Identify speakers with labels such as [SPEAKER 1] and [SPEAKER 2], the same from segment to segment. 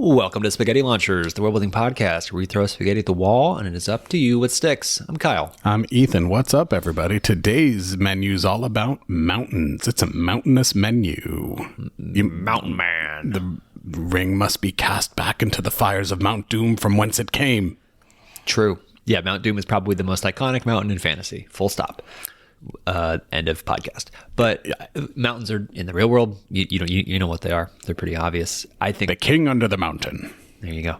[SPEAKER 1] Welcome to Spaghetti Launchers, the world building podcast where we throw spaghetti at the wall and it is up to you what sticks. I'm Kyle.
[SPEAKER 2] I'm Ethan. What's up, everybody? Today's menu's all about mountains. It's a mountainous menu.
[SPEAKER 1] Mountain Man.
[SPEAKER 2] The ring must be cast back into the fires of Mount Doom from whence it came.
[SPEAKER 1] True. Yeah, Mount Doom is probably the most iconic mountain in fantasy. Full stop. End of podcast. But mountains are in the real world. You know what they are. They're pretty obvious. I think
[SPEAKER 2] the king under the mountain.
[SPEAKER 1] There you go.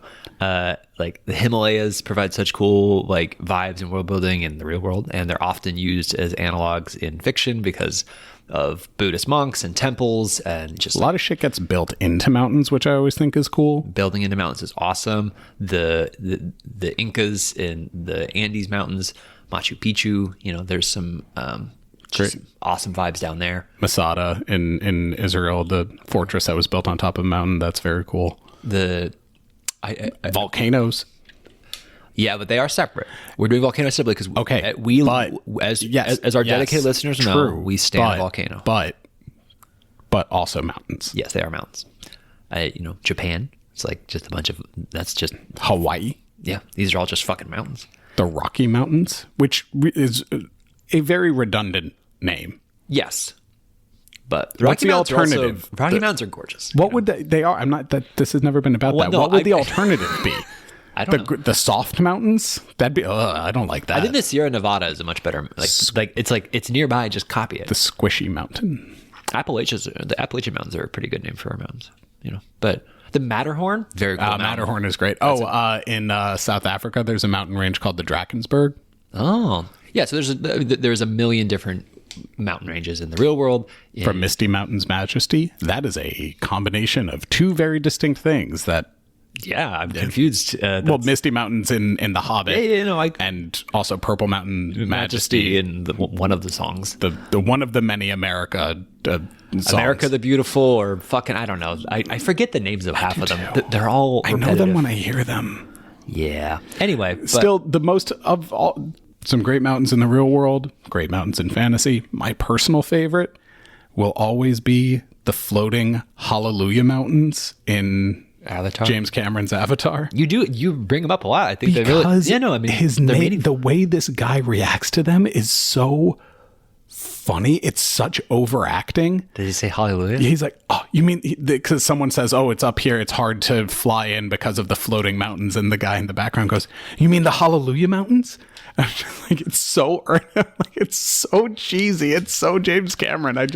[SPEAKER 1] Like the Himalayas provide such cool like vibes and world building in the real world, and they're often used as analogs in fiction because of Buddhist monks and temples and just
[SPEAKER 2] a lot of shit gets built into mountains, which I always think is cool.
[SPEAKER 1] Building into mountains is awesome. The Incas in the Andes Mountains, Machu Picchu, there's some just awesome vibes down there.
[SPEAKER 2] Masada in Israel, the fortress that was built on top of a mountain, that's very cool. Volcanoes.
[SPEAKER 1] Yeah, but they are separate. We're doing volcanoes separately because as our dedicated listeners know, we stand a volcano.
[SPEAKER 2] But also mountains.
[SPEAKER 1] Yes, they are mountains. Japan, it's like just a bunch of, that's just
[SPEAKER 2] Hawaii.
[SPEAKER 1] Yeah, these are all just fucking mountains.
[SPEAKER 2] The Rocky Mountains, which is a very redundant name.
[SPEAKER 1] Yes. But
[SPEAKER 2] what's the alternative?
[SPEAKER 1] Rocky Mountains are gorgeous.
[SPEAKER 2] What would they are? I'm not that this has never been about that. No, what would the alternative be?
[SPEAKER 1] I don't know.
[SPEAKER 2] The soft mountains? That'd be. I don't like that.
[SPEAKER 1] I think the Sierra Nevada is a much better. It's nearby. Just copy it.
[SPEAKER 2] The squishy mountain.
[SPEAKER 1] The Appalachian Mountains are a pretty good name for our mountains. But the Matterhorn, very cool.
[SPEAKER 2] Matterhorn is great. In South Africa, there's a mountain range called the Drakensberg.
[SPEAKER 1] Oh, yeah. So there's a million different mountain ranges in the real world.
[SPEAKER 2] From Misty Mountain's Majesty, that is a combination of two very distinct things that.
[SPEAKER 1] Yeah, I'm confused.
[SPEAKER 2] Misty Mountains in The Hobbit. And also Purple Mountain Majesty
[SPEAKER 1] in one of the songs.
[SPEAKER 2] The one of the many America songs.
[SPEAKER 1] America the Beautiful, or fucking, I don't know. I forget the names of half of them. They're all repetitive.
[SPEAKER 2] I know them when I hear them.
[SPEAKER 1] Yeah. Anyway.
[SPEAKER 2] Still, the most of all, some great mountains in the real world, great mountains in fantasy. My personal favorite will always be the floating Hallelujah Mountains in
[SPEAKER 1] Avatar.
[SPEAKER 2] James Cameron's Avatar.
[SPEAKER 1] You bring them up a lot. I think
[SPEAKER 2] because his name, the way this guy reacts to them is so funny. It's such overacting.
[SPEAKER 1] Did he say hallelujah?
[SPEAKER 2] He's like, oh, you mean because someone says, oh, it's up here, it's hard to fly in because of the floating mountains, and the guy in the background goes, you mean the Hallelujah Mountains? I'm just like, it's so it's so cheesy. It's so James Cameron. I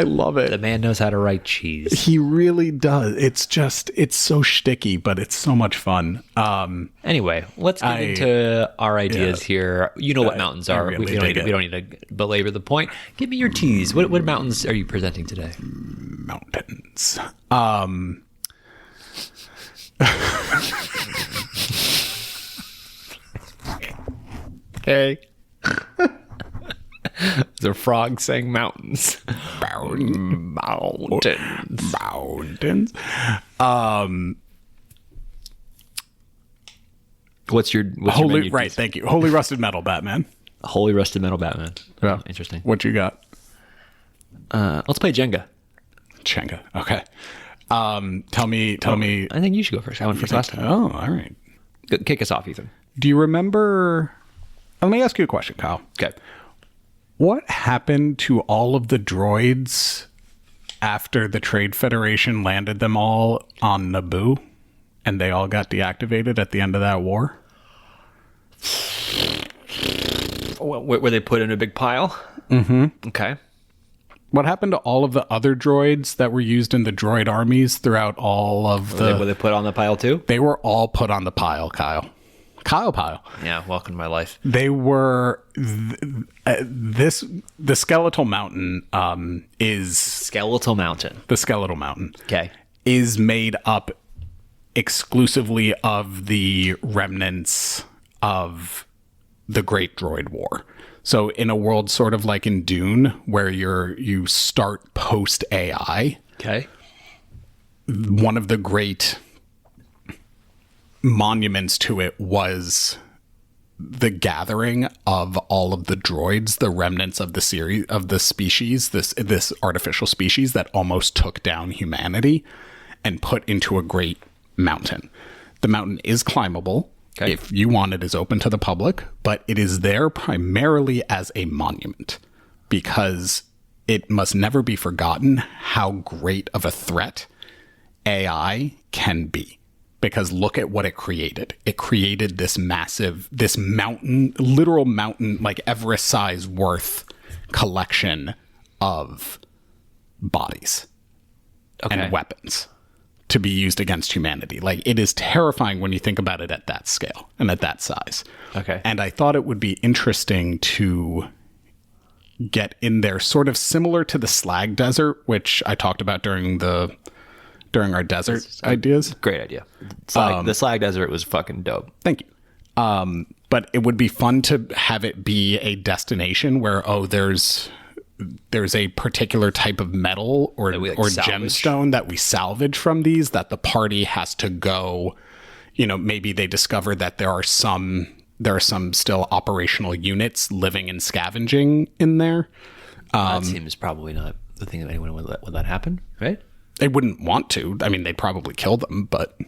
[SPEAKER 2] love it.
[SPEAKER 1] The man knows how to write cheese.
[SPEAKER 2] He really does. It's so shticky, but it's so much fun.
[SPEAKER 1] Anyway, let's get into our ideas here. You know what mountains are. We don't need to belabor the point. Give me your teas. What mountains are you presenting today?
[SPEAKER 2] Mountains.
[SPEAKER 1] Hey. There's a frog saying mountains. Mountains. What's your
[SPEAKER 2] holy right? Thank you. Holy rusted metal Batman.
[SPEAKER 1] Holy rusted metal Batman.
[SPEAKER 2] Yeah.
[SPEAKER 1] Interesting.
[SPEAKER 2] What you got?
[SPEAKER 1] Let's play Jenga.
[SPEAKER 2] Okay. Tell me.
[SPEAKER 1] I think you should go first. I went first last time.
[SPEAKER 2] Oh, all right.
[SPEAKER 1] Kick us off, Ethan.
[SPEAKER 2] Do you remember? Let me ask you a question, Kyle.
[SPEAKER 1] Okay.
[SPEAKER 2] What happened to all of the droids after the Trade Federation landed them all on Naboo and they all got deactivated at the end of that war?
[SPEAKER 1] Were they put in a big pile?
[SPEAKER 2] Mm-hmm.
[SPEAKER 1] Okay.
[SPEAKER 2] What happened to all of the other droids that were used in the droid armies throughout all of
[SPEAKER 1] Were they put on the pile too?
[SPEAKER 2] They were all put on the pile, Kyle. Pile.
[SPEAKER 1] Yeah, welcome to my life.
[SPEAKER 2] They were the Skeletal Mountain is
[SPEAKER 1] Skeletal Mountain.
[SPEAKER 2] The Skeletal Mountain.
[SPEAKER 1] Okay.
[SPEAKER 2] Is made up exclusively of the remnants of the Great Droid War. So in a world sort of like in Dune, where you start post AI.
[SPEAKER 1] Okay.
[SPEAKER 2] One of the great monuments to it was the gathering of all of the droids, the remnants of the series of the species, this artificial species that almost took down humanity and put into a great mountain. The mountain is climbable.
[SPEAKER 1] Okay.
[SPEAKER 2] If you want, it is open to the public, but it is there primarily as a monument because it must never be forgotten how great of a threat AI can be. Because look at what it created. It created this massive, this mountain, literal mountain, like Everest size worth collection of bodies and weapons to be used against humanity. Like, it is terrifying when you think about it at that scale and at that size.
[SPEAKER 1] Okay.
[SPEAKER 2] And I thought it would be interesting to get in there, sort of similar to the Slag Desert, which I talked about during our desert ideas.
[SPEAKER 1] Great idea. The Slag Desert was fucking dope.
[SPEAKER 2] Thank you. But it would be fun to have it be a destination where, there's a particular type of metal or gemstone that we salvage from these, that the party has to go, maybe they discover that there are some still operational units living and scavenging in there.
[SPEAKER 1] That seems probably not the thing that anyone would let happen, right?
[SPEAKER 2] They wouldn't want to. I mean, they'd probably kill them, but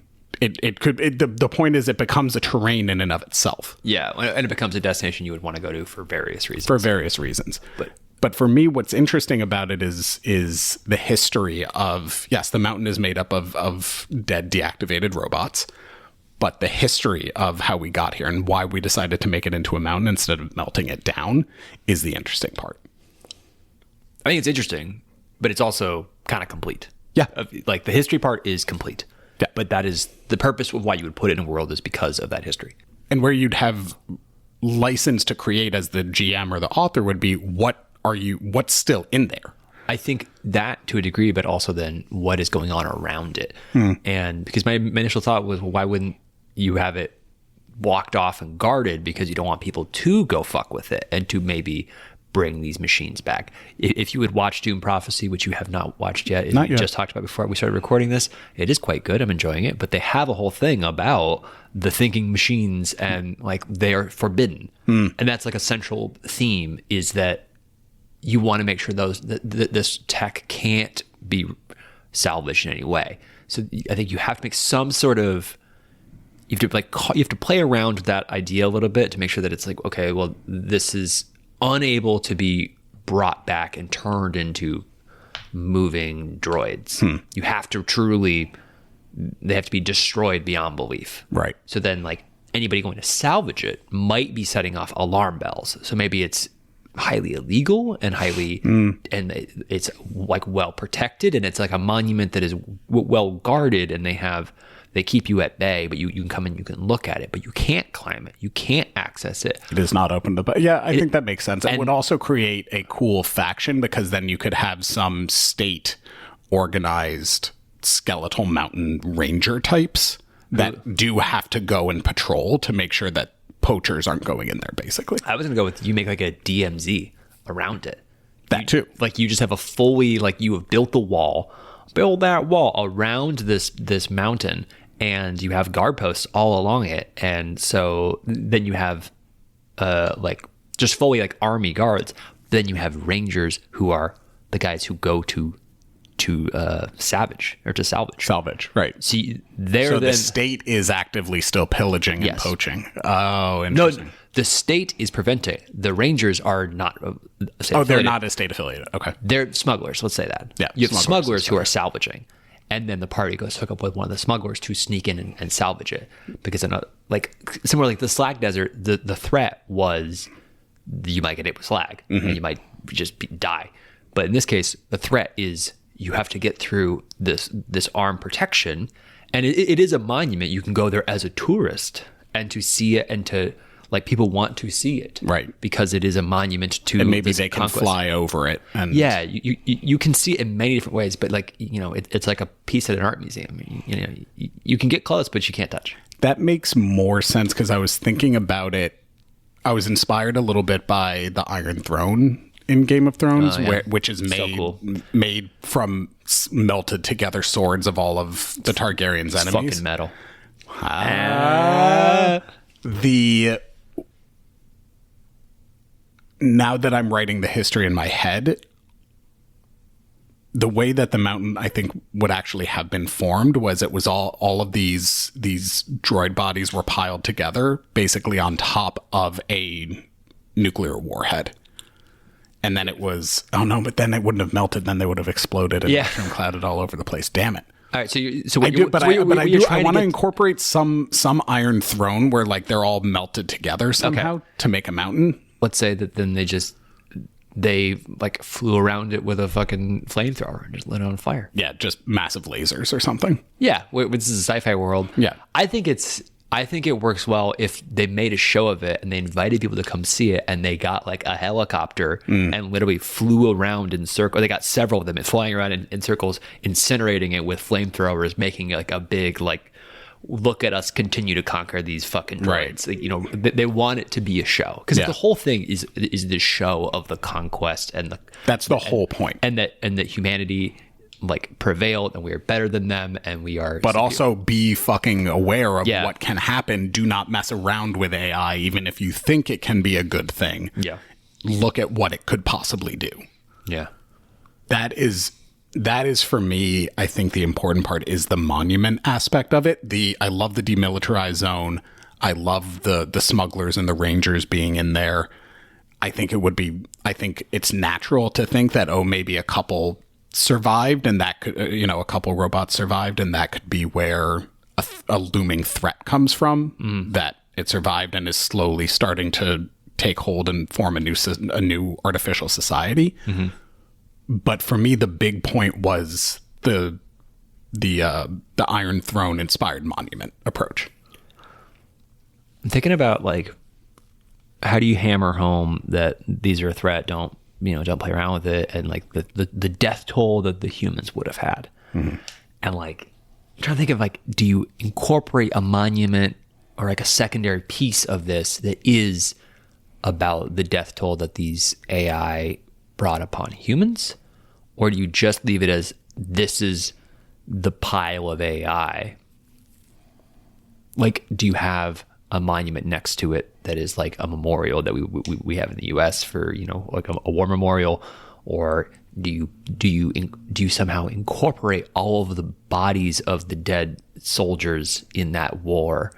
[SPEAKER 2] it could. The point is, it becomes a terrain in and of itself.
[SPEAKER 1] Yeah, and it becomes a destination you would want to go to for various reasons. But for me, what's interesting about it is the history of, yes, the mountain is made up of dead, deactivated robots, but the history of how we got here and why we decided to make it into a mountain instead of melting it down is the interesting part. I think it's interesting, but it's also kind of complete.
[SPEAKER 2] Yeah.
[SPEAKER 1] Like, the history part is complete.
[SPEAKER 2] Yeah.
[SPEAKER 1] But that is the purpose of why you would put it in a world, is because of that history.
[SPEAKER 2] And where you'd have license to create as the GM or the author would be, what's still in there?
[SPEAKER 1] I think that to a degree, but also then what is going on around it. And because my initial thought was, well, why wouldn't you have it blocked off and guarded? Because you don't want people to go fuck with it and to maybe bring these machines back. If you would watch Doom Prophecy, which you have not watched yet,
[SPEAKER 2] not yet.
[SPEAKER 1] Just talked about before we started recording this, it is quite good. I'm enjoying it, but they have a whole thing about the thinking machines and like they are forbidden. And that's like a central theme, is that you want to make sure this tech can't be salvaged in any way. So I think you have to make some sort of, you have to play around with that idea a little bit to make sure that it's like, okay, well, this is unable to be brought back and turned into moving droids. You have to they have to be destroyed beyond belief.
[SPEAKER 2] Right.
[SPEAKER 1] So then, like, anybody going to salvage it might be setting off alarm bells. So maybe it's highly illegal and and it's like well protected, and it's like a monument that is well guarded, and they keep you at bay, but you can come in, you can look at it, but you can't climb it, you can't access it.
[SPEAKER 2] It is not open to, but yeah, I think that makes sense. It would also create a cool faction, because then you could have some state organized skeletal mountain ranger types that do have to go and patrol to make sure that poachers aren't going in there, basically.
[SPEAKER 1] I was gonna go with, you make like a DMZ around it.
[SPEAKER 2] That too.
[SPEAKER 1] Like, you just have a fully, like, you have built build that wall around this mountain, and you have guard posts all along it. And so then you have like just fully like army guards. Then you have rangers, who are the guys who go to salvage,
[SPEAKER 2] Right.
[SPEAKER 1] See,
[SPEAKER 2] the state is actively still pillaging and poaching. Oh, interesting.
[SPEAKER 1] No, the state is preventing. The rangers are not.
[SPEAKER 2] They're not a state affiliated. Okay.
[SPEAKER 1] They're smugglers. Let's say that.
[SPEAKER 2] Yeah.
[SPEAKER 1] You have smugglers who are salvaging, and then the party goes hook up with one of the smugglers to sneak in and salvage it. Because similar like the Slag Desert, the threat was you might get hit with slag and you might just die. But in this case, the threat is you have to get through this armed protection, and it is a monument. You can go there as a tourist and to see it, and to, like, people want to see it,
[SPEAKER 2] right? Because
[SPEAKER 1] it is a monument to,
[SPEAKER 2] and maybe they can fly over it, and
[SPEAKER 1] yeah, you can see it in many different ways. But like, it's like a piece at an art museum. You can get close, but you can't touch.
[SPEAKER 2] That makes more sense, because I was thinking about it. I was inspired a little bit by the Iron Throne in Game of Thrones, which is made from melted together swords of all of the Targaryens' enemies.
[SPEAKER 1] Fucking metal.
[SPEAKER 2] Now that I'm writing the history in my head, the way that the mountain, I think, would actually have been formed was it was all of these droid bodies were piled together, basically on top of a nuclear warhead. And then it was, oh no, but then it wouldn't have melted. Then they would have exploded and mushroom clouded all over the place. Damn it.
[SPEAKER 1] All right,
[SPEAKER 2] I want to incorporate some Iron Throne where like they're all melted together somehow to make a mountain.
[SPEAKER 1] Let's say that then they like flew around it with a fucking flamethrower and just lit it on fire.
[SPEAKER 2] Yeah, just massive lasers or something.
[SPEAKER 1] Yeah, this is a sci-fi world.
[SPEAKER 2] Yeah,
[SPEAKER 1] I think it works well if they made a show of it and they invited people to come see it and they got like a helicopter and literally flew around in circles. They got several of them flying around in circles, incinerating it with flamethrowers, making like a big like, look at us continue to conquer these fucking droids.
[SPEAKER 2] Right.
[SPEAKER 1] Like, you know, they want it to be a show because the whole thing is the show of the conquest and
[SPEAKER 2] that's the whole point.
[SPEAKER 1] And that humanity like prevailed and we are better than them and we are,
[SPEAKER 2] but also be fucking aware of what can happen. Do not mess around with AI, even if you think it can be a good thing.
[SPEAKER 1] Yeah,
[SPEAKER 2] look at what it could possibly do.
[SPEAKER 1] Yeah,
[SPEAKER 2] that is for me. I think the important part is the monument aspect of it. I love the demilitarized zone. I love the smugglers and the rangers being in there. I think it's natural to think that maybe a couple survived and that could a couple robots survived and that could be where a looming threat comes from, that it survived and is slowly starting to take hold and form a new artificial society. But for me the big point was the Iron Throne inspired monument approach.
[SPEAKER 1] I'm thinking about like, how do you hammer home that these are a threat? Don't play around with it, and like the death toll that the humans would have had. And like, I'm trying to think of like, do you incorporate a monument or like a secondary piece of this that is about the death toll that these AI brought upon humans? Or do you just leave it as this is the pile of AI? Like, do you have a monument next to it that is like a memorial that we have in the US for, like a war memorial? Or do you somehow incorporate all of the bodies of the dead soldiers in that war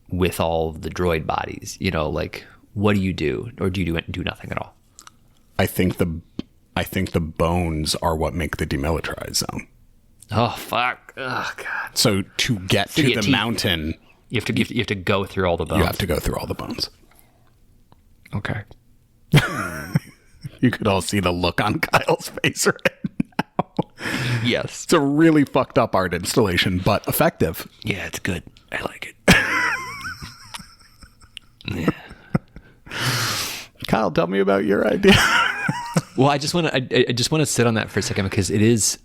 [SPEAKER 1] with all of the droid bodies? Like, what do you do? Or do you do nothing at all?
[SPEAKER 2] I think the bones are what make the demilitarized zone.
[SPEAKER 1] Oh fuck! Oh god!
[SPEAKER 2] So to get to the mountain,
[SPEAKER 1] you have to go through all the bones.
[SPEAKER 2] You have to go through all the bones.
[SPEAKER 1] Okay.
[SPEAKER 2] You could all see the look on Kyle's face right now.
[SPEAKER 1] Yes.
[SPEAKER 2] It's a really fucked up art installation, but effective.
[SPEAKER 1] Yeah, it's good. I like it. Yeah.
[SPEAKER 2] Kyle, tell me about your idea.
[SPEAKER 1] Well, I just want to sit on that for a second because it is,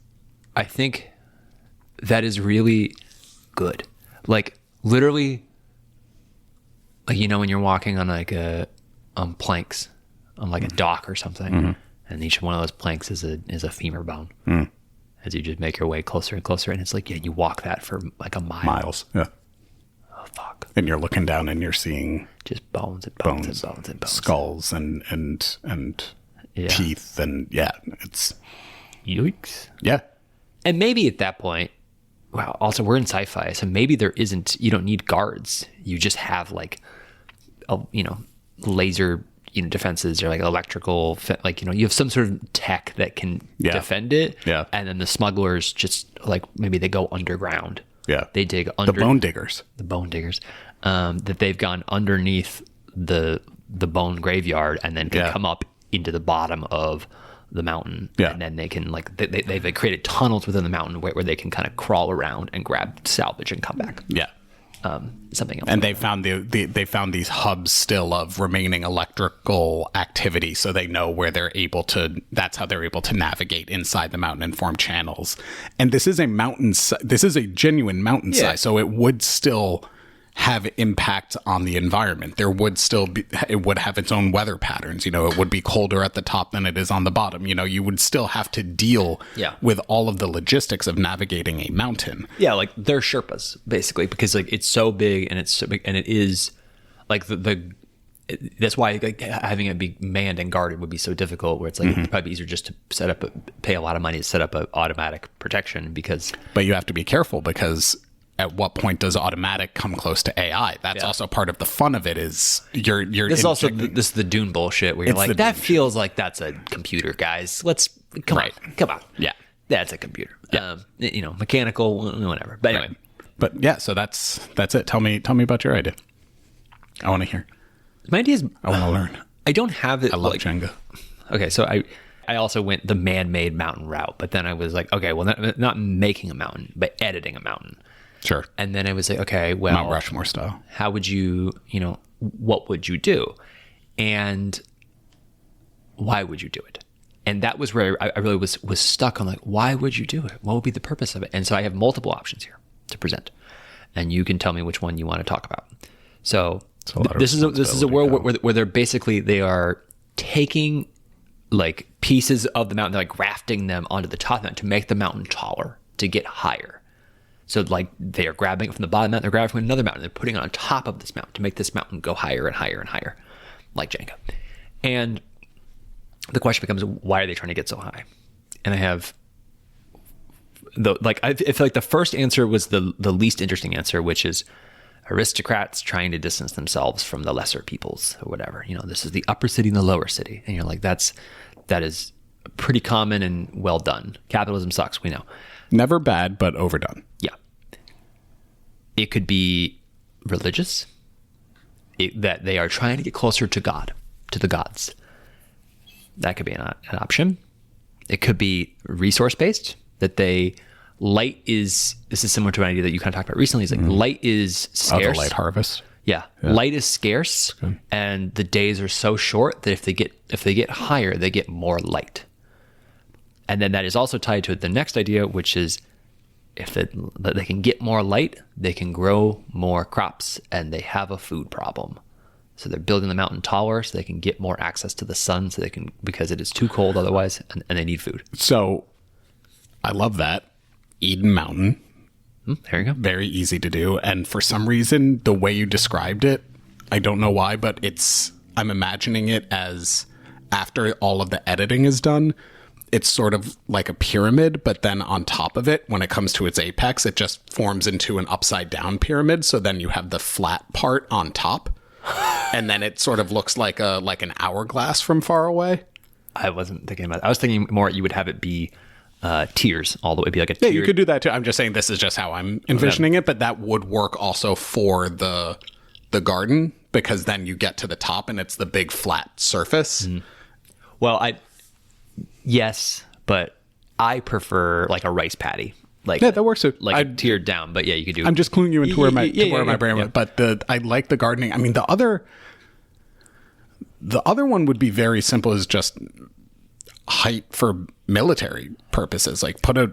[SPEAKER 1] I think that is really good. Like literally, like, when you're walking on like planks on like a dock or something, and each one of those planks is a femur bone. As you just make your way closer and closer, and it's like, you walk that for like a mile.
[SPEAKER 2] Miles, yeah.
[SPEAKER 1] Oh fuck!
[SPEAKER 2] And you're looking down and you're seeing
[SPEAKER 1] just bones and bones and bones and bones,
[SPEAKER 2] skulls and teeth, and it's
[SPEAKER 1] yikes.
[SPEAKER 2] Yeah.
[SPEAKER 1] And maybe at that point, well, also we're in sci-fi, so maybe you don't need guards. You just have like, laser, defenses or like electrical, like, you have some sort of tech that can defend it.
[SPEAKER 2] Yeah.
[SPEAKER 1] And then the smugglers just like, maybe they go underground.
[SPEAKER 2] Yeah.
[SPEAKER 1] They dig under
[SPEAKER 2] the bone diggers,
[SPEAKER 1] that they've gone underneath the bone graveyard and then can come up into the bottom of the mountain.
[SPEAKER 2] Yeah.
[SPEAKER 1] And then they can like, they've created tunnels within the mountain where they can kind of crawl around and grab salvage and come back.
[SPEAKER 2] Yeah.
[SPEAKER 1] Something else.
[SPEAKER 2] And they found they found these hubs still of remaining electrical activity, so they know where they're able to. That's how they're able to navigate inside the mountain and form channels. And this is a mountain. This is a genuine mountain size, so it would still have impact on the environment. There would still be. It would have its own weather patterns. It would be colder at the top than it is on the bottom. You would still have to deal with all of the logistics of navigating a mountain.
[SPEAKER 1] Yeah, like they're Sherpas basically, because like it's so big and it's so big, and it is like the that's why like, having it be manned and guarded would be so difficult, where it's like it'd probably be easier just to pay a lot of money to set up an automatic protection, because...
[SPEAKER 2] But you have to be careful, because at what point does automatic come close to AI? That's also part of the fun of it, is you're
[SPEAKER 1] this is also this is the Dune bullshit, where you're like, that feels like that's a computer, guys. Come on.
[SPEAKER 2] Yeah.
[SPEAKER 1] That's a computer. Yeah. Mechanical, whatever. But anyway.
[SPEAKER 2] Right. But yeah, so that's it. Tell me about your idea. I want to hear.
[SPEAKER 1] My idea is...
[SPEAKER 2] I want to learn.
[SPEAKER 1] I don't have it...
[SPEAKER 2] I love Jenga.
[SPEAKER 1] Okay, so I also went the man-made mountain route, but then I was like, okay, well, not making a mountain, but editing a mountain.
[SPEAKER 2] Sure.
[SPEAKER 1] And then I was like, okay, well...
[SPEAKER 2] Mount Rushmore style.
[SPEAKER 1] How would you, what would you do? And why would you do it? And that was where I really was stuck on, like, why would you do it? What would be the purpose of it? And so I have multiple options here to present. And you can tell me which one you want to talk about. So this is a world where they are taking like pieces of the mountain, they're like grafting them onto the top of the mountain to make the mountain taller, to get higher. So like they are grabbing it from the bottom of the mountain, they're grabbing from another mountain, they're putting it on top of this mountain to make this mountain go higher and higher and higher, like Jenga. And the question becomes, why are they trying to get so high? And I have I feel like the first answer was the least interesting answer, which is aristocrats trying to distance themselves from the lesser peoples or whatever. This is the upper city and the lower city. And you're like, that is pretty common and well done. Capitalism sucks, we know.
[SPEAKER 2] Never bad, but overdone.
[SPEAKER 1] Yeah. It could be religious, that they are trying to get closer to God, to the gods. That could be an option. It could be resource-based, that light is, this is similar to an idea that you kind of talked about recently, is like light is scarce.
[SPEAKER 2] Oh, the light harvest.
[SPEAKER 1] Yeah. Light is scarce, and the days are so short that if they get higher, they get more light. And then that is also tied to the next idea, which is if they can get more light, they can grow more crops, and they have a food problem. So they're building the mountain taller so they can get more access to the sun, so they can, because it is too cold otherwise, and they need food.
[SPEAKER 2] So I love that. Eden Mountain.
[SPEAKER 1] There you go.
[SPEAKER 2] Very easy to do. And for some reason, the way you described it, I don't know why, but I'm imagining it as after all of the editing is done, it's sort of like a pyramid, but then on top of it, when it comes to its apex, it just forms into an upside down pyramid. So then you have the flat part on top. And then it sort of looks like an hourglass from far away.
[SPEAKER 1] I wasn't thinking about it. I was thinking more you would have it be tiers all the way, be like a tier.
[SPEAKER 2] Yeah, you could do that too. I'm just saying this is just how I'm envisioning it, but that would work also for the garden, because then you get to the top and it's the big flat surface.
[SPEAKER 1] Well, yes, but I prefer like a rice patty. Like,
[SPEAKER 2] yeah, that works too.
[SPEAKER 1] Like a tiered down, but yeah, you could do.
[SPEAKER 2] I'm just cluing you into where my brain went. But I like the gardening. I mean, the other one would be very simple, is just height for military purposes. Like put a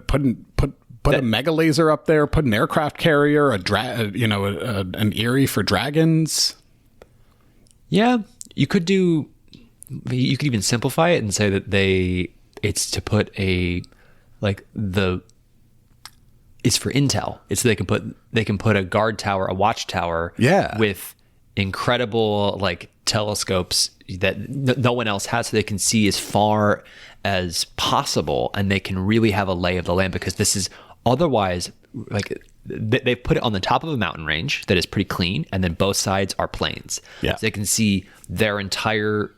[SPEAKER 2] mega laser up there, put an aircraft carrier, an Eerie for dragons. Yeah,
[SPEAKER 1] you could even simplify it and say that it's to put it's for intel. It's so they can put a guard tower, a watchtower, with incredible like telescopes that no one else has, so they can see as far as possible, and they can really have a lay of the land, because this is otherwise like they've put it on the top of a mountain range that is pretty clean, and then both sides are plains.
[SPEAKER 2] Yeah,
[SPEAKER 1] so they can see their entire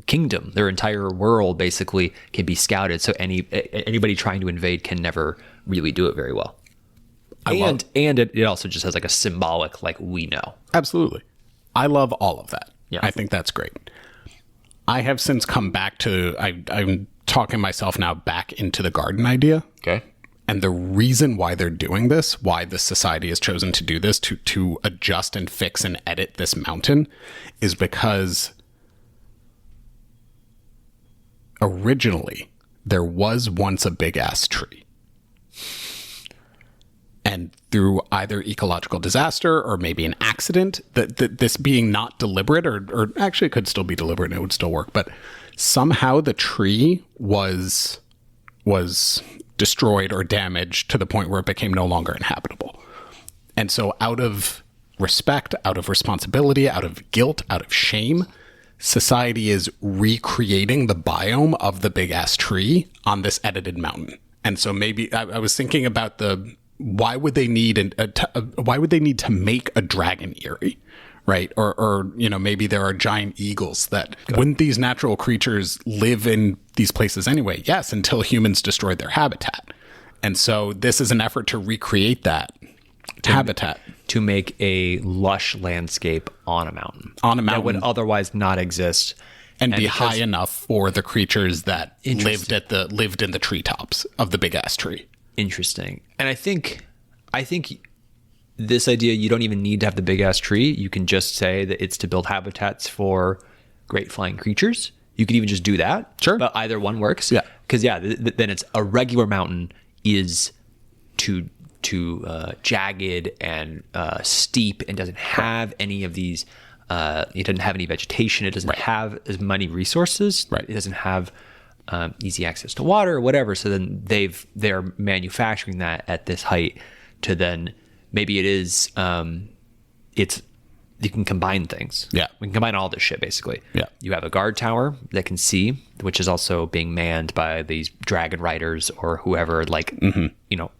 [SPEAKER 1] kingdom, their entire world basically can be scouted, so anybody trying to invade can never really do it very well. And it also just has like a symbolic, like, we know.
[SPEAKER 2] Absolutely. I love all of that.
[SPEAKER 1] Yeah.
[SPEAKER 2] I think that's great. I have since come back to, I'm talking myself now back into the garden idea.
[SPEAKER 1] Okay.
[SPEAKER 2] And the reason why they're doing this, why the society has chosen to do this, to adjust and fix and edit this mountain, is because originally there was once a big ass tree. And through either ecological disaster or maybe an accident, that this being not deliberate, or actually it could still be deliberate and it would still work, but somehow the tree was destroyed or damaged to the point where it became no longer inhabitable. And so out of respect, out of responsibility, out of guilt, out of shame, society is recreating the biome of the big ass tree on this edited mountain. And so maybe I was thinking about why would they need to make a dragon eyrie? Right. Or, you know, maybe there are giant eagles that wouldn't these natural creatures live in these places anyway? Yes, until humans destroyed their habitat. And so this is an effort to recreate that habitat.
[SPEAKER 1] To make a lush landscape on a mountain. That would otherwise not exist.
[SPEAKER 2] And be high enough for the creatures that lived in the treetops of the big ass tree.
[SPEAKER 1] Interesting. And I think this idea, you don't even need to have the big ass tree. You can just say that it's to build habitats for great flying creatures. You could even just do that.
[SPEAKER 2] Sure.
[SPEAKER 1] But either one works.
[SPEAKER 2] Yeah.
[SPEAKER 1] Because then it's a regular mountain is too jagged and steep and doesn't have any of these. It doesn't have any vegetation. It doesn't have as many resources. Right. It doesn't have easy access to water or whatever. So then they're manufacturing that at this height to then. Maybe it is, you can combine things.
[SPEAKER 2] Yeah.
[SPEAKER 1] We can combine all this shit, basically.
[SPEAKER 2] Yeah.
[SPEAKER 1] You have a guard tower that can see, which is also being manned by these dragon riders or whoever, like, you know,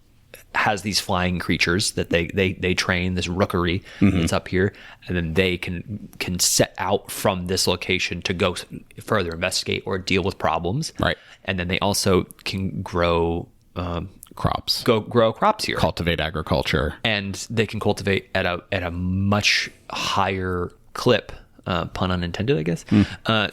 [SPEAKER 1] has these flying creatures that they train, this rookery that's up here. And then they can set out from this location to go further investigate or deal with problems.
[SPEAKER 2] Right.
[SPEAKER 1] And then they also can grow,
[SPEAKER 2] crops.
[SPEAKER 1] Grow crops here.
[SPEAKER 2] Cultivate agriculture.
[SPEAKER 1] And they can cultivate at a much higher clip, pun unintended, I guess,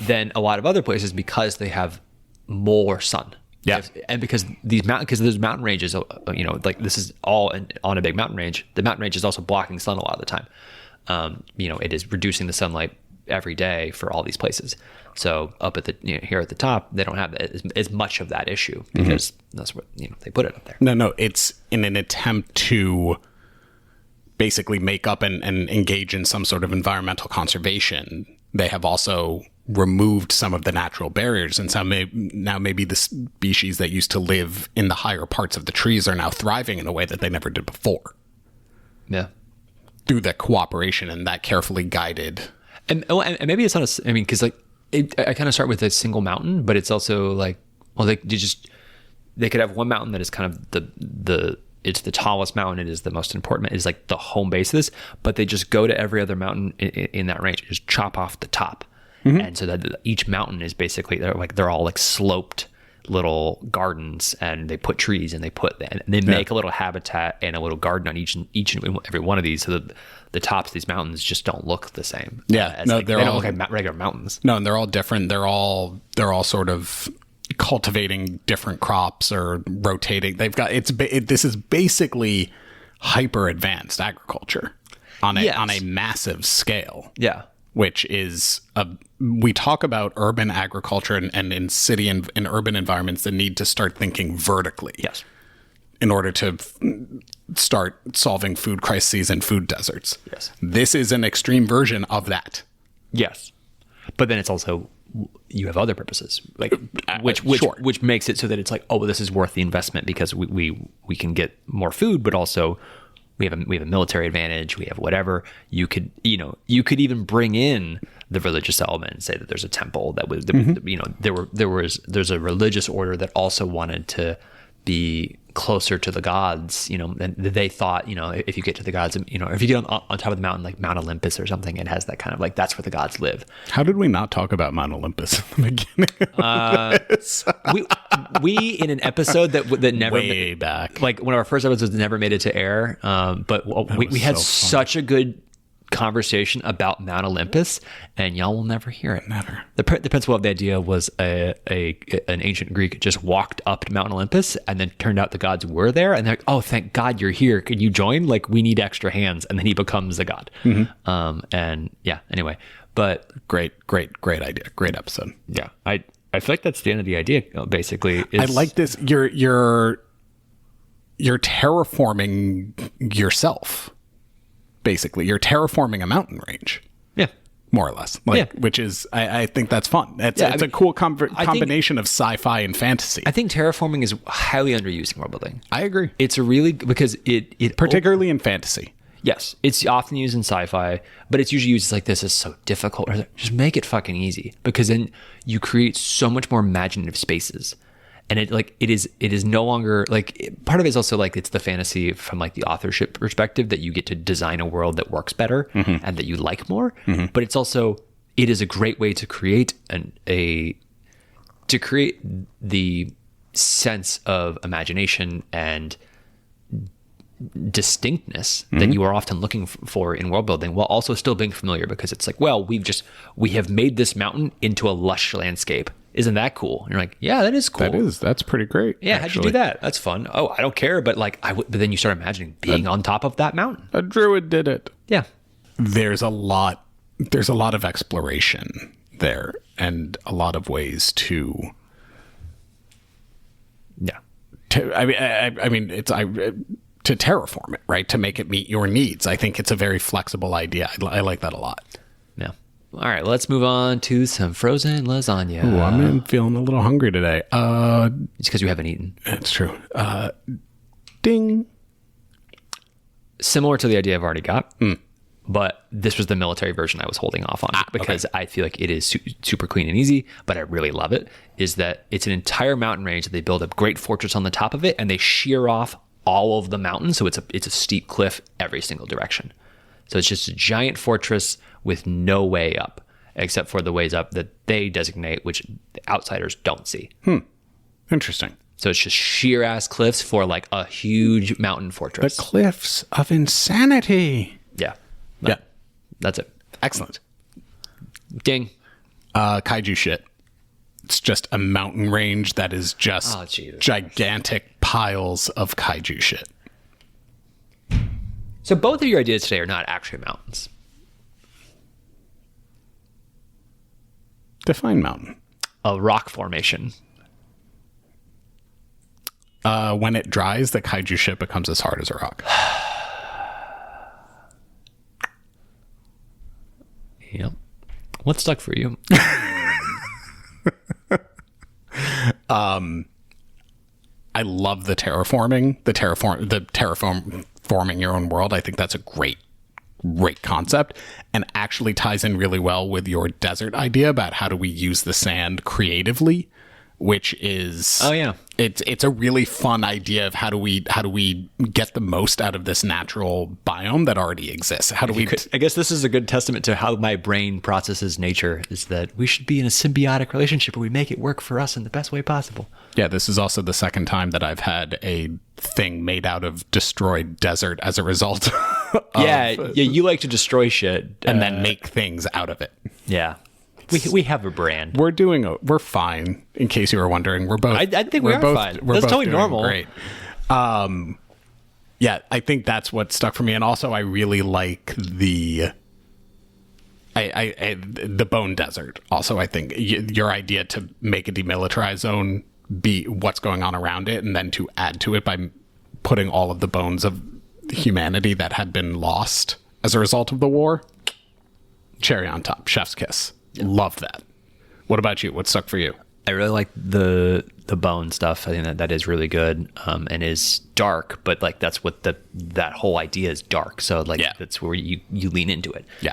[SPEAKER 1] than a lot of other places because they have more sun.
[SPEAKER 2] Yeah.
[SPEAKER 3] And
[SPEAKER 1] because there's mountain ranges, you know, like this is all on a big mountain range. The mountain range is also blocking sun a lot of the time. You know, it is reducing the sunlight every day for all these places. So up at here at the top, they don't have as much of that issue because that's what, you know, they put it up there.
[SPEAKER 2] No, it's in an attempt to basically make up and engage in some sort of environmental conservation. They have also removed some of the natural barriers, and now maybe the species that used to live in the higher parts of the trees are now thriving in a way that they never did before.
[SPEAKER 1] Yeah,
[SPEAKER 2] through that cooperation and that carefully guided.
[SPEAKER 1] And maybe it's not I mean, because like I kind of start with a single mountain, but it's also like, well, they could have one mountain that is kind of it's the tallest mountain. It is the most important. It is like the home base of this, but they just go to every other mountain in that range, just chop off the top. And so that each mountain is basically, they're all like sloped little gardens, and they put trees and they make a little habitat and a little garden on each and every one of these. So that the tops of these mountains just don't look the same.
[SPEAKER 2] Yeah.
[SPEAKER 1] They don't look like regular mountains.
[SPEAKER 2] No, and they're all different. They're all sort of cultivating different crops or rotating. They've got, this is basically hyper advanced agriculture on a massive scale.
[SPEAKER 1] Yeah.
[SPEAKER 2] Which is we talk about urban agriculture and in city and in urban environments that need to start thinking vertically.
[SPEAKER 1] Yes.
[SPEAKER 2] In order to start solving food crises and food deserts.
[SPEAKER 1] Yes.
[SPEAKER 2] This is an extreme version of that.
[SPEAKER 1] Yes. But then it's also, you have other purposes, like which makes it so that it's like, oh, well, this is worth the investment because we can get more food, but also we have a military advantage. We have whatever. You could even bring in the religious element and say that there's a temple that was, you know, there's a religious order that also wanted to be closer to the gods, you know, and they thought, you know, if you get to the gods, you know, if you get on top of the mountain, like Mount Olympus or something, it has that kind of like, that's where the gods live.
[SPEAKER 2] How did we not talk about Mount Olympus in the beginning?
[SPEAKER 1] We in an episode that never
[SPEAKER 2] way back,
[SPEAKER 1] like one of our first episodes never made it to air. But we had such a good conversation about Mount Olympus, and y'all will never hear it.
[SPEAKER 2] Never.
[SPEAKER 1] The principle of the idea was an ancient Greek just walked up to Mount Olympus, and then turned out the gods were there, and they're like, "Oh, thank God you're here. Can you join? Like, we need extra hands." And then he becomes the god. And yeah. Anyway, but
[SPEAKER 2] great idea. Great episode.
[SPEAKER 1] Yeah, I feel like that's the end of the idea. Basically,
[SPEAKER 2] I like this. You're terraforming yourself. Basically, you're terraforming a mountain range.
[SPEAKER 1] Yeah.
[SPEAKER 2] More or less. Which is, I think that's fun. It's a cool combination of sci-fi and fantasy.
[SPEAKER 1] I think terraforming is highly underused in world building.
[SPEAKER 2] I agree.
[SPEAKER 1] It's a really, because it
[SPEAKER 2] particularly in fantasy.
[SPEAKER 1] Yes, it's often used in sci-fi, but it's usually used like this is so difficult. Or just make it fucking easy, because then you create so much more imaginative spaces. And it is no longer like, part of it is also like it's the fantasy from like the authorship perspective that you get to design a world that works better and that you like more. But it's also, it is a great way to create the sense of imagination and distinctness that you are often looking for in world building, while also still being familiar, because it's like, well, we have made this mountain into a lush landscape. Isn't that cool? And you're like, yeah, that is cool.
[SPEAKER 2] That's pretty great.
[SPEAKER 1] Yeah,
[SPEAKER 2] actually.
[SPEAKER 1] How'd you do that? That's fun. Oh, I don't care, but like but then you start imagining being on top of that mountain.
[SPEAKER 2] A druid did it.
[SPEAKER 1] Yeah.
[SPEAKER 2] There's a lot of exploration there, and a lot of ways to to terraform it, right? To make it meet your needs. I think it's a very flexible idea. I like that a lot.
[SPEAKER 1] Yeah. All right, let's move on to some frozen lasagna.
[SPEAKER 2] Ooh, I'm feeling a little hungry today.
[SPEAKER 1] It's because you haven't eaten.
[SPEAKER 2] That's true. Ding.
[SPEAKER 1] Similar to the idea I've already got, but this was the military version I was holding off on because I feel like it is super clean and easy, but I really love it, is that it's an entire mountain range that they build a great fortress on the top of it, and they shear off all of the mountains, so it's a steep cliff every single direction. So it's just a giant fortress with no way up, except for the ways up that they designate, which the outsiders don't see.
[SPEAKER 2] Interesting.
[SPEAKER 1] So it's just sheer ass cliffs for like a huge mountain fortress.
[SPEAKER 2] The cliffs of insanity.
[SPEAKER 1] Yeah.
[SPEAKER 2] Yeah.
[SPEAKER 1] That's it.
[SPEAKER 2] Excellent.
[SPEAKER 1] Ding.
[SPEAKER 2] Kaiju shit. It's just a mountain range that is just gigantic piles of kaiju shit.
[SPEAKER 1] So both of your ideas today are not actually mountains.
[SPEAKER 2] Define mountain.
[SPEAKER 1] A rock formation.
[SPEAKER 2] When it dries, the kaiju shit becomes as hard as a rock.
[SPEAKER 1] Yep. What stuck for you?
[SPEAKER 2] I love the terraforming, terraforming your own world. I think that's a great concept, and actually ties in really well with your desert idea about how do we use the sand creatively, which is it's a really fun idea of how do we get the most out of this natural biome that already exists. How do we
[SPEAKER 1] I guess this is a good testament to how my brain processes nature, is that we should be in a symbiotic relationship where we make it work for us in the best way possible.
[SPEAKER 2] Yeah, this is also the second time that I've had a thing made out of destroyed desert as a result.
[SPEAKER 1] You like to destroy shit
[SPEAKER 2] and then make things out of it.
[SPEAKER 1] Yeah. We have a brand.
[SPEAKER 2] We're fine. In case you were wondering, we're both.
[SPEAKER 1] I think we are fine. That's totally normal.
[SPEAKER 2] Great. Yeah, I think that's what stuck for me, and also I really like the bone desert. Also, I think your idea to make a demilitarized zone be what's going on around it, and then to add to it by putting all of the bones of humanity that had been lost as a result of the war. Cherry on top, chef's kiss. Love that. What about you? What stuck for you?
[SPEAKER 1] I really like the bone stuff. I think that is really good, and is dark, but like that's what that whole idea is, dark. So like that's where you lean into it.
[SPEAKER 2] Yeah.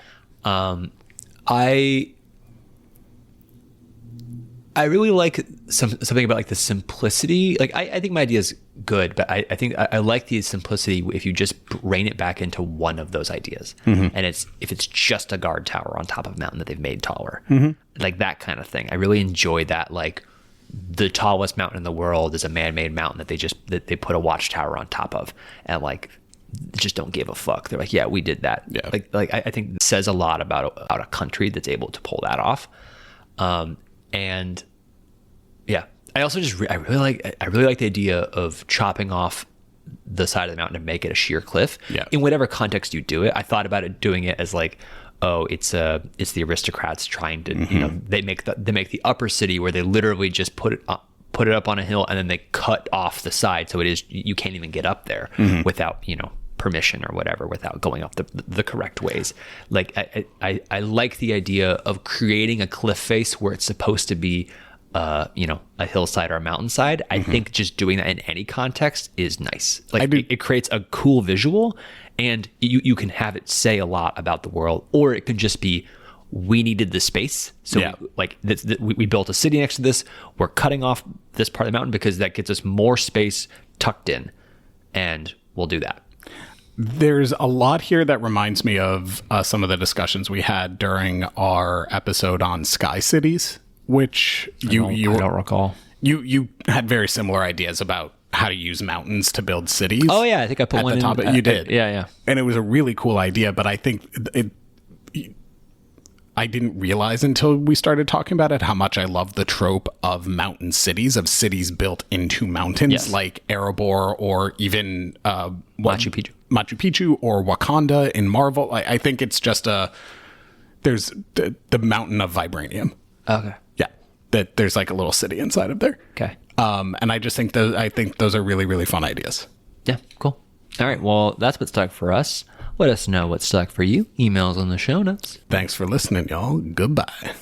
[SPEAKER 1] I really like something about like the simplicity. Like I think my idea is good, but I think I like the simplicity if you just rein it back into one of those ideas. And if it's just a guard tower on top of a mountain that they've made taller, like that kind of thing. I really enjoy that. Like the tallest mountain in the world is a man-made mountain that they put a watchtower on top of, and like just don't give a fuck. They're like, yeah, we did that. Yeah. Like I think it says a lot about a country that's able to pull that off. And yeah, I also I really like the idea of chopping off the side of the mountain to make it a sheer cliff.
[SPEAKER 2] Yeah.
[SPEAKER 1] In whatever context you do it, I thought about it doing it as like, oh, it's the aristocrats trying to, they make the upper city where they literally just put it up on a hill and then they cut off the side, so it is, you can't even get up there without permission or whatever, without going up the correct ways. Like I like the idea of creating a cliff face where it's supposed to be a hillside or a mountainside. I think just doing that in any context is nice. Like it creates a cool visual, and you can have it say a lot about the world, or it can just be, we needed the space. So we built a city next to this. We're cutting off this part of the mountain because that gets us more space tucked in, and we'll do that.
[SPEAKER 2] There's a lot here that reminds me of some of the discussions we had during our episode on sky cities, which
[SPEAKER 1] I don't recall.
[SPEAKER 2] You had very similar ideas about how to use mountains to build cities.
[SPEAKER 1] Oh yeah, I think I put one
[SPEAKER 2] at the top. You did.
[SPEAKER 1] Yeah.
[SPEAKER 2] And it was a really cool idea, but I think I didn't realize until we started talking about it how much I love the trope of mountain cities, of cities built into mountains, like Erebor or even
[SPEAKER 1] Machu
[SPEAKER 2] Picchu or Wakanda in Marvel. I think it's just there's the mountain of vibranium.
[SPEAKER 1] Okay.
[SPEAKER 2] Yeah, that there's like a little city inside of there.
[SPEAKER 1] Okay.
[SPEAKER 2] And I just think those are really, really fun ideas.
[SPEAKER 1] Yeah, cool. All right, well, that's what's stuck for us. Let us know what's stuck for you. Emails on the show notes.
[SPEAKER 2] Thanks for listening, y'all. Goodbye.